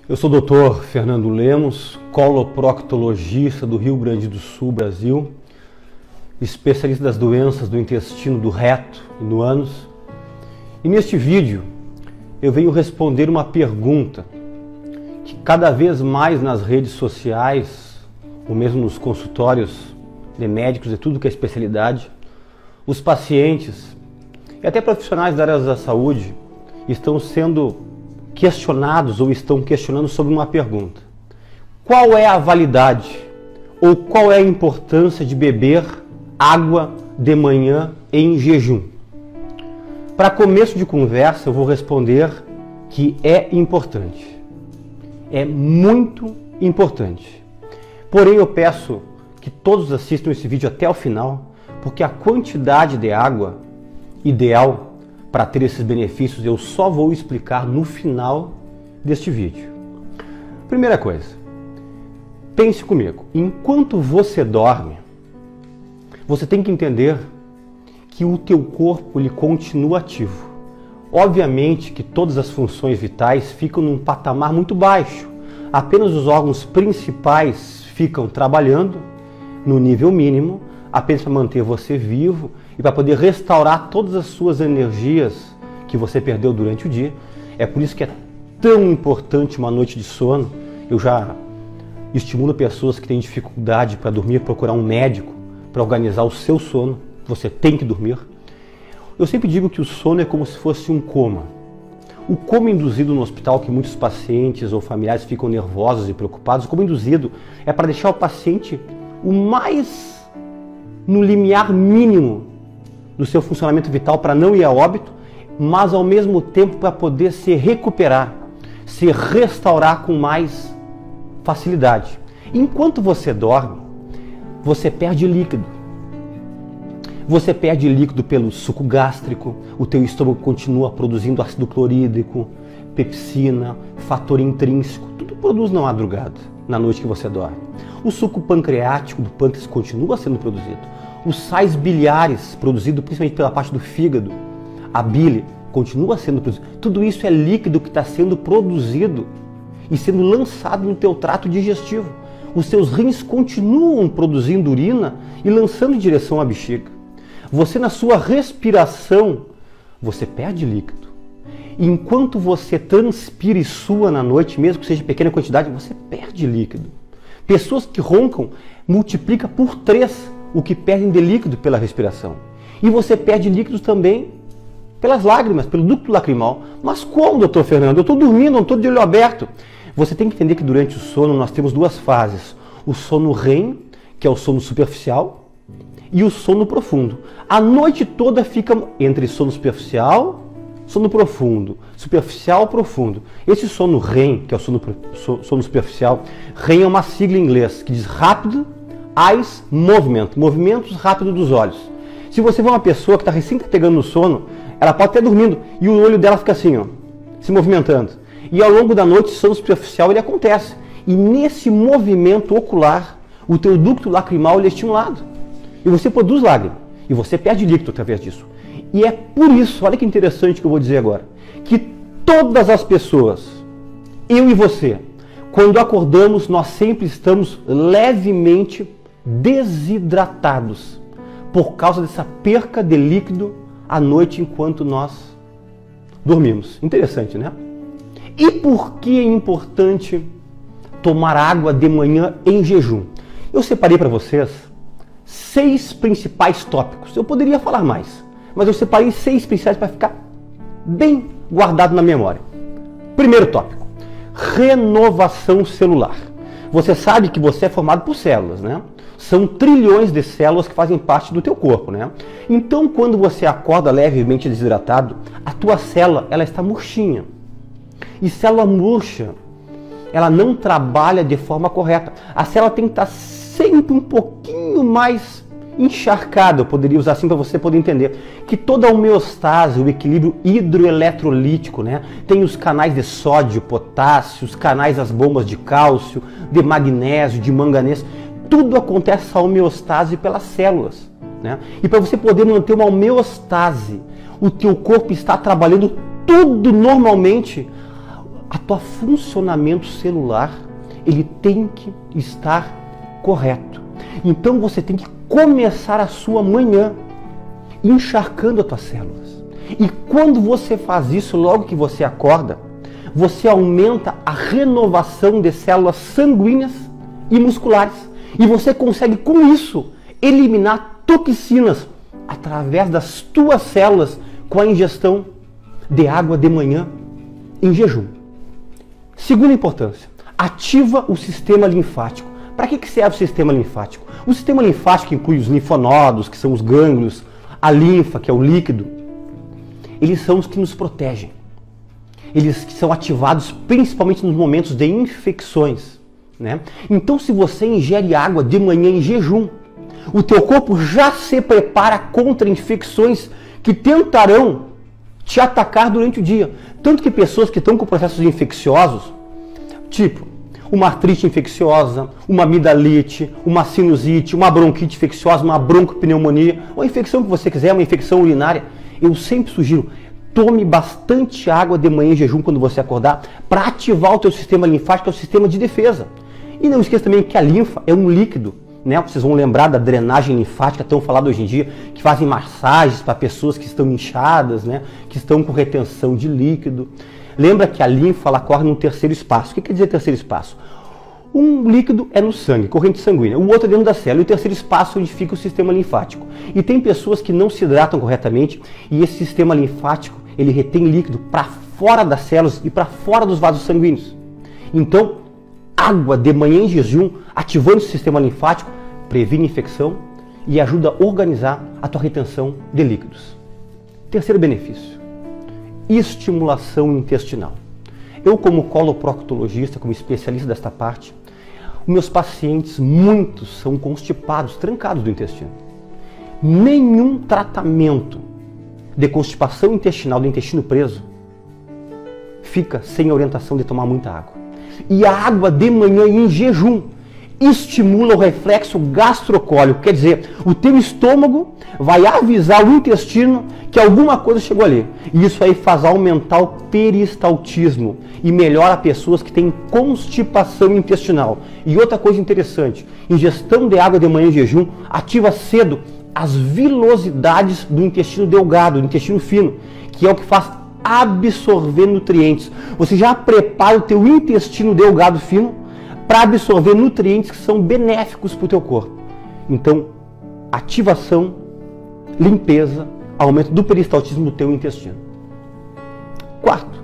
Eu sou o Dr. Fernando Lemos, coloproctologista do Rio Grande do Sul, Brasil, especialista das doenças do intestino, do reto e do ânus. E neste vídeo eu venho responder uma pergunta que cada vez mais nas redes sociais, ou mesmo nos consultórios de médicos e tudo que é especialidade, os pacientes e até profissionais da área da saúde estão sendo questionados ou estão questionando sobre uma pergunta: qual é a validade ou qual é a importância de beber água de manhã em jejum? Para começo de conversa eu vou responder que é importante, é muito importante. Porém eu peço que todos assistam esse vídeo até o final, porque a quantidade de água ideal para ter esses benefícios eu só vou explicar no final deste vídeo. Primeira coisa, pense comigo, enquanto você dorme, você tem que entender que o teu corpo ele continua ativo. Obviamente que todas as funções vitais ficam num patamar muito baixo, apenas os órgãos principais ficam trabalhando no nível mínimo, apenas para manter você vivo e para poder restaurar todas as suas energias que você perdeu durante o dia. É por isso que é tão importante uma noite de sono. Eu já estimulo pessoas que têm dificuldade para dormir, procurar um médico para organizar o seu sono. Você tem que dormir. Eu sempre digo que o sono é como se fosse um coma. O coma induzido no hospital, que muitos pacientes ou familiares ficam nervosos e preocupados, o coma induzido é para deixar o paciente o mais no limiar mínimo do seu funcionamento vital para não ir a óbito, mas ao mesmo tempo para poder se recuperar, se restaurar com mais facilidade. Enquanto você dorme, você perde líquido. Você perde líquido pelo suco gástrico, o teu estômago continua produzindo ácido clorídrico, pepsina, fator intrínseco, tudo produz na madrugada, na noite que você dorme. O suco pancreático do pâncreas continua sendo produzido. Os sais biliares, produzidos principalmente pela parte do fígado, a bile, continua sendo produzido. Tudo isso é líquido que está sendo produzido e sendo lançado no teu trato digestivo. Os seus rins continuam produzindo urina e lançando em direção à bexiga. Você, na sua respiração, você perde líquido. Enquanto você transpira e sua na noite, mesmo que seja em pequena quantidade, você perde líquido. Pessoas que roncam multiplica por 3 o que perdem de líquido pela respiração. E você perde líquidos também pelas lágrimas, pelo ducto lacrimal. Mas como, doutor Fernando? Eu estou dormindo, não estou de olho aberto. Você tem que entender que durante o sono nós temos duas fases. O sono REM, que é o sono superficial, e o sono profundo. A noite toda fica entre sono superficial, sono profundo, superficial, profundo. Esse sono REM, que é o sono superficial, REM é uma sigla em inglês que diz rápido, Eyes Movement, movimentos rápidos dos olhos. Se você vê uma pessoa que está recém pegando no sono, ela pode estar dormindo e o olho dela fica assim, ó, se movimentando. E ao longo da noite, o sono superficial ele acontece. E nesse movimento ocular, o teu ducto lacrimal ele é estimulado. E você produz lágrima. E você perde líquido através disso. E é por isso, olha que interessante que eu vou dizer agora, que todas as pessoas, eu e você, quando acordamos, nós sempre estamos levemente desidratados por causa dessa perca de líquido à noite enquanto nós dormimos. Interessante, né? E por que é importante tomar água de manhã em jejum? Eu separei para vocês 6 principais tópicos. Eu poderia falar mais, mas eu separei 6 principais para ficar bem guardado na memória. Primeiro tópico: renovação celular. Você sabe que você é formado por células, né? São trilhões de células que fazem parte do teu corpo, né? Então, quando você acorda levemente desidratado, a tua célula, ela está murchinha. E célula murcha, ela não trabalha de forma correta. A célula tem que estar sempre um pouquinho mais encharcada, eu poderia usar assim para você poder entender, que toda a homeostase, o equilíbrio hidroeletrolítico, né? Tem os canais de sódio, potássio, os canais das bombas de cálcio, de magnésio, de manganês, tudo acontece essa homeostase pelas células, né? E para você poder manter uma homeostase, o teu corpo está trabalhando tudo normalmente, a tua funcionamento celular, ele tem que estar correto. Então você tem que começar a sua manhã encharcando as tuas células. E quando você faz isso, logo que você acorda, você aumenta a renovação de células sanguíneas e musculares. E você consegue, com isso, eliminar toxinas através das tuas células com a ingestão de água de manhã em jejum. Segunda importância, ativa o sistema linfático. Para que serve o sistema linfático? O sistema linfático inclui os linfonodos, que são os gânglios, a linfa, que é o líquido. Eles são os que nos protegem. Eles que são ativados principalmente nos momentos de infecções, né? Então, se você ingere água de manhã em jejum, o teu corpo já se prepara contra infecções que tentarão te atacar durante o dia. Tanto que pessoas que estão com processos infecciosos, tipo uma artrite infecciosa, uma amidalite, uma sinusite, uma bronquite infecciosa, uma broncopneumonia, ou a infecção que você quiser, uma infecção urinária, eu sempre sugiro, tome bastante água de manhã em jejum quando você acordar, para ativar o teu sistema linfático, que é o sistema de defesa. E não esqueça também que a linfa é um líquido, né? Vocês vão lembrar da drenagem linfática, tão falado hoje em dia, que fazem massagens para pessoas que estão inchadas, né? Que estão com retenção de líquido. Lembra que a linfa ela corre no terceiro espaço. O que quer dizer terceiro espaço? Um líquido é no sangue, corrente sanguínea, o outro é dentro da célula, e o terceiro espaço é onde fica o sistema linfático. E tem pessoas que não se hidratam corretamente e esse sistema linfático ele retém líquido para fora das células e para fora dos vasos sanguíneos. Então, água de manhã em jejum, ativando o sistema linfático, previne infecção e ajuda a organizar a tua retenção de líquidos. Terceiro benefício, estimulação intestinal. Eu, como coloproctologista, como especialista desta parte, meus pacientes, muitos são constipados, trancados do intestino. Nenhum tratamento de constipação intestinal, do intestino preso, fica sem a orientação de tomar muita água. E a água de manhã em jejum estimula o reflexo gastrocólico, quer dizer, o teu estômago vai avisar o intestino que alguma coisa chegou ali. E isso aí faz aumentar o peristaltismo e melhora pessoas que têm constipação intestinal. E outra coisa interessante, ingestão de água de manhã em jejum ativa cedo as vilosidades do intestino delgado, do intestino fino, que é o que faz absorver nutrientes. Você já prepara o teu intestino delgado fino para absorver nutrientes que são benéficos para o teu corpo. Então, ativação, limpeza, aumento do peristaltismo do teu intestino. Quarto,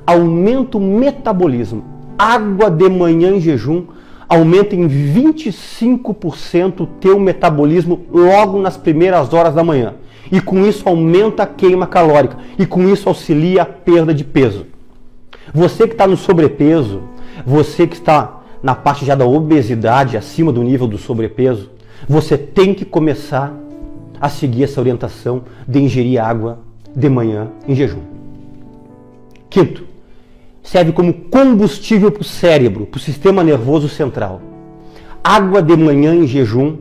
aumenta o metabolismo. Água de manhã em jejum aumenta em 25% o teu metabolismo logo nas primeiras horas da manhã. E com isso aumenta a queima calórica. E com isso auxilia a perda de peso. Você que está no sobrepeso, você que está na parte já da obesidade, acima do nível do sobrepeso, você tem que começar a seguir essa orientação de ingerir água de manhã em jejum. Quinto, serve como combustível para o cérebro, para o sistema nervoso central. Água de manhã em jejum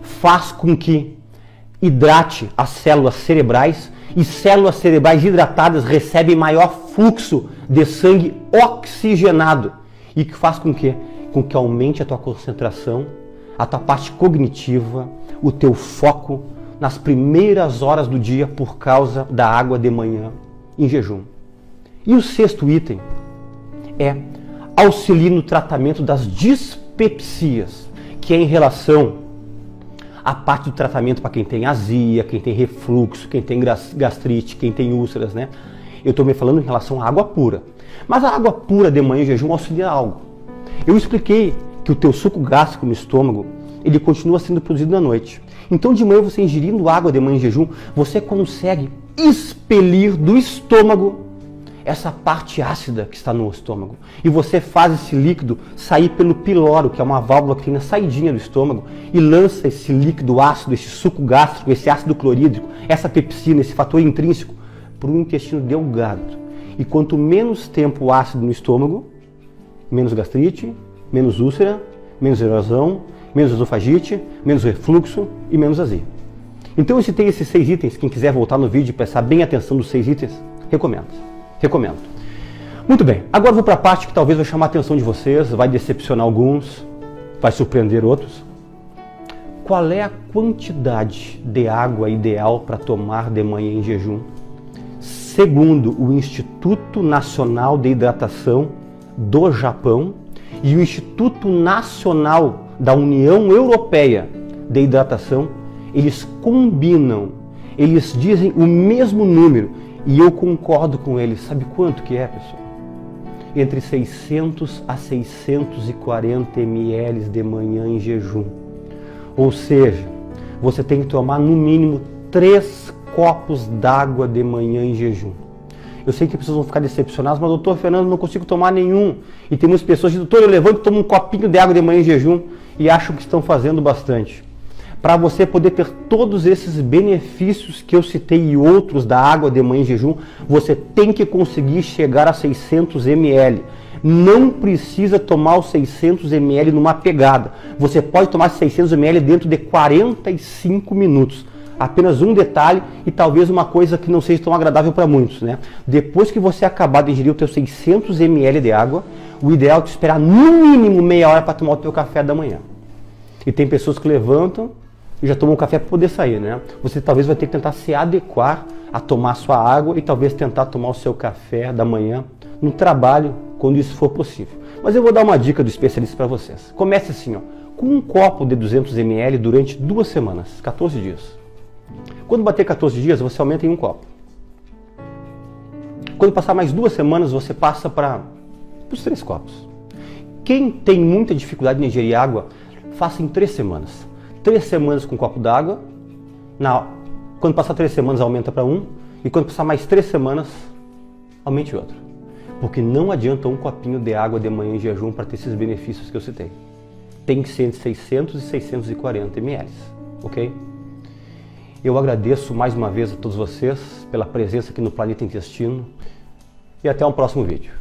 faz com que hidrate as células cerebrais e células cerebrais hidratadas recebem maior fluxo de sangue oxigenado e que faz com que aumente a tua concentração, a tua parte cognitiva, o teu foco nas primeiras horas do dia por causa da água de manhã em jejum. E o sexto item é auxiliar no tratamento das dispepsias, que é em relação à parte do tratamento para quem tem azia, quem tem refluxo, quem tem gastrite, quem tem úlceras, né? Eu estou me falando em relação à água pura. Mas a água pura de manhã em jejum auxilia algo. Eu expliquei que o teu suco gástrico no estômago, ele continua sendo produzido à noite. Então de manhã você ingerindo água de manhã em jejum, você consegue expelir do estômago essa parte ácida que está no estômago. E você faz esse líquido sair pelo piloro, que é uma válvula que tem na saidinha do estômago, e lança esse líquido ácido, esse suco gástrico, esse ácido clorídrico, essa pepsina, esse fator intrínseco, para o intestino delgado. E quanto menos tempo ácido no estômago, menos gastrite, menos úlcera, menos erosão, menos esofagite, menos refluxo e menos azia. Então eu citei esses 6 itens, quem quiser voltar no vídeo e prestar bem atenção dos 6 itens, recomendo. Muito bem, agora eu vou para a parte que talvez vai chamar a atenção de vocês, vai decepcionar alguns, vai surpreender outros. Qual é a quantidade de água ideal para tomar de manhã em jejum? Segundo o Instituto Nacional de Hidratação do Japão e o Instituto Nacional da União Europeia de Hidratação, eles combinam, eles dizem o mesmo número e eu concordo com eles. Sabe quanto que é, pessoal? Entre 600 a 640 ml de manhã em jejum. Ou seja, você tem que tomar no mínimo 3 copos d'água de manhã em jejum. Eu sei que as pessoas vão ficar decepcionadas, mas doutor Fernando, não consigo tomar nenhum. E tem muitas pessoas que, doutor, eu levanto e tomo um copinho de água de manhã em jejum e acham que estão fazendo bastante. Para você poder ter todos esses benefícios que eu citei e outros da água de manhã em jejum, você tem que conseguir chegar a 600 ml. Não precisa tomar os 600 ml numa pegada. Você pode tomar 600 ml dentro de 45 minutos. Apenas um detalhe e talvez uma coisa que não seja tão agradável para muitos, né? Depois que você acabar de ingerir os seus 600 ml de água, o ideal é te esperar no mínimo meia hora para tomar o teu café da manhã. E tem pessoas que levantam e já tomam café para poder sair, né? Você talvez vai ter que tentar se adequar a tomar sua água e talvez tentar tomar o seu café da manhã no trabalho, quando isso for possível. Mas eu vou dar uma dica do especialista para vocês. Comece assim, ó, com um copo de 200 ml durante 2 semanas, 14 dias. Quando bater 14 dias, você aumenta em um copo. Quando passar mais 2 semanas, você passa para os 3 copos. Quem tem muita dificuldade em ingerir água, faça em 3 semanas. 3 semanas com um copo d'água, quando passar 3 semanas aumenta para 1, e quando passar mais 3 semanas, aumente outro. Porque não adianta um copinho de água de manhã em jejum para ter esses benefícios que eu citei. Tem que ser entre 600 e 640 ml, ok? Eu agradeço mais uma vez a todos vocês pela presença aqui no Planeta Intestino e até um próximo vídeo.